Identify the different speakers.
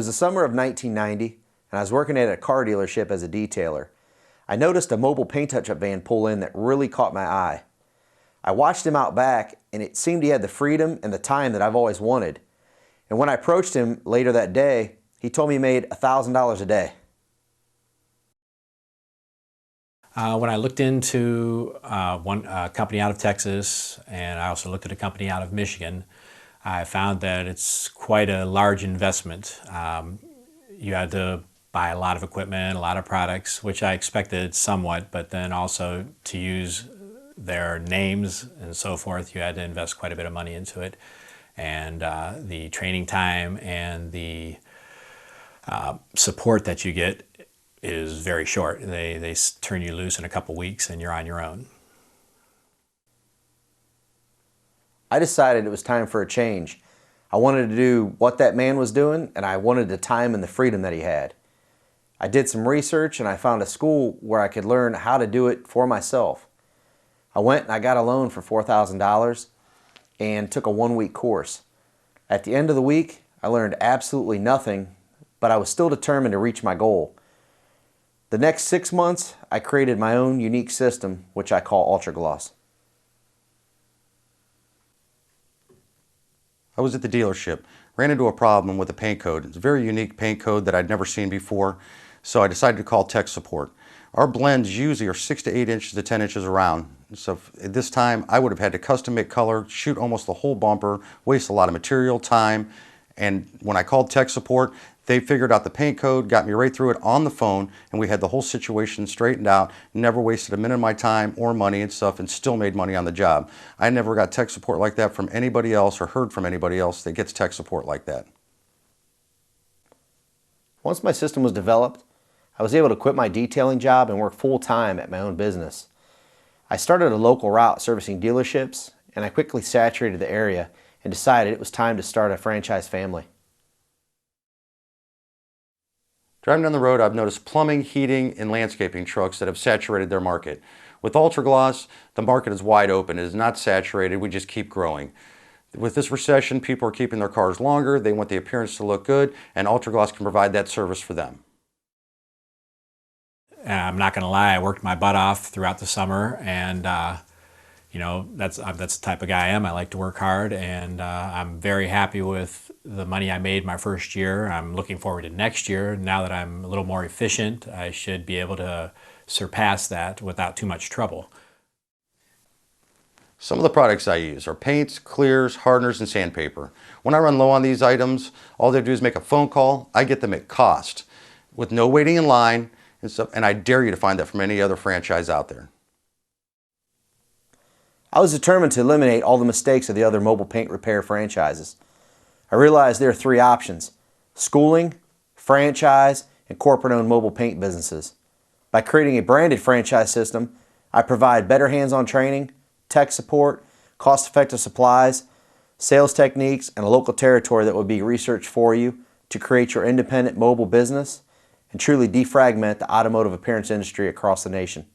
Speaker 1: was the summer of 1990, and I was working at a car dealership as a detailer. I noticed a mobile paint touch-up van pull in that really caught my eye. I watched him out back, and it seemed he had the freedom and the time that I've always wanted. And when I approached him later that day, he told me he made $1,000 a day.
Speaker 2: When I looked into one company out of Texas, and I also looked at a company out of Michigan, I found that it's quite a large investment. You had to buy a lot of equipment, a lot of products, which I expected somewhat, but then also to use their names and so forth, you had to invest quite a bit of money into it. And the training time and the support that you get is very short. They turn you loose in a couple weeks and you're on your own.
Speaker 1: I decided it was time for a change. I wanted to do what that man was doing, and I wanted the time and the freedom that he had. I did some research and I found a school where I could learn how to do it for myself. I went and I got a loan for $4,000 and took a one-week course. At the end of the week, I learned absolutely nothing, but I was still determined to reach my goal. The next 6 months, I created my own unique system, which I call UltraGloss.
Speaker 3: I was at the dealership, ran into a problem with the paint code. It's a very unique paint code that I'd never seen before, so I decided to call tech support. Our blends usually are 6 to 8 inches to 10 inches around. So at this time, I would have had to custom make color, shoot almost the whole bumper, waste a lot of material, time. And when I called tech support, they figured out the paint code, got me right through it on the phone, and we had the whole situation straightened out, never wasted a minute of my time or money and stuff, and still made money on the job. I never got tech support like that from anybody else or heard from anybody else that gets tech support like that.
Speaker 1: Once my system was developed, I was able to quit my detailing job and work full-time at my own business. I started a local route servicing dealerships, and I quickly saturated the area and decided it was time to start a franchise family.
Speaker 3: Driving down the road, I've noticed plumbing, heating, and landscaping trucks that have saturated their market. With UltraGloss, the market is wide open. It is not saturated. We just keep growing. With this recession, people are keeping their cars longer. They want the appearance to look good, and UltraGloss can provide that service for them.
Speaker 2: I'm not going to lie, I worked my butt off throughout the summer, and you know, that's the type of guy I am. I like to work hard, and I'm very happy with the money I made my first year. I'm looking forward to next year. Now that I'm a little more efficient, I should be able to surpass that without too much trouble.
Speaker 3: Some of the products I use are paints, clears, hardeners, and sandpaper. When I run low on these items, all they do is make a phone call. I get them at cost, with no waiting in line and stuff, and I dare you to find that from any other franchise out there.
Speaker 1: I was determined to eliminate all the mistakes of the other mobile paint repair franchises. I realized there are 3 options: schooling, franchise, and corporate-owned mobile paint businesses. By creating a branded franchise system, I provide better hands-on training, tech support, cost-effective supplies, sales techniques, and a local territory that will be researched for you to create your independent mobile business and truly defragment the automotive appearance industry across the nation.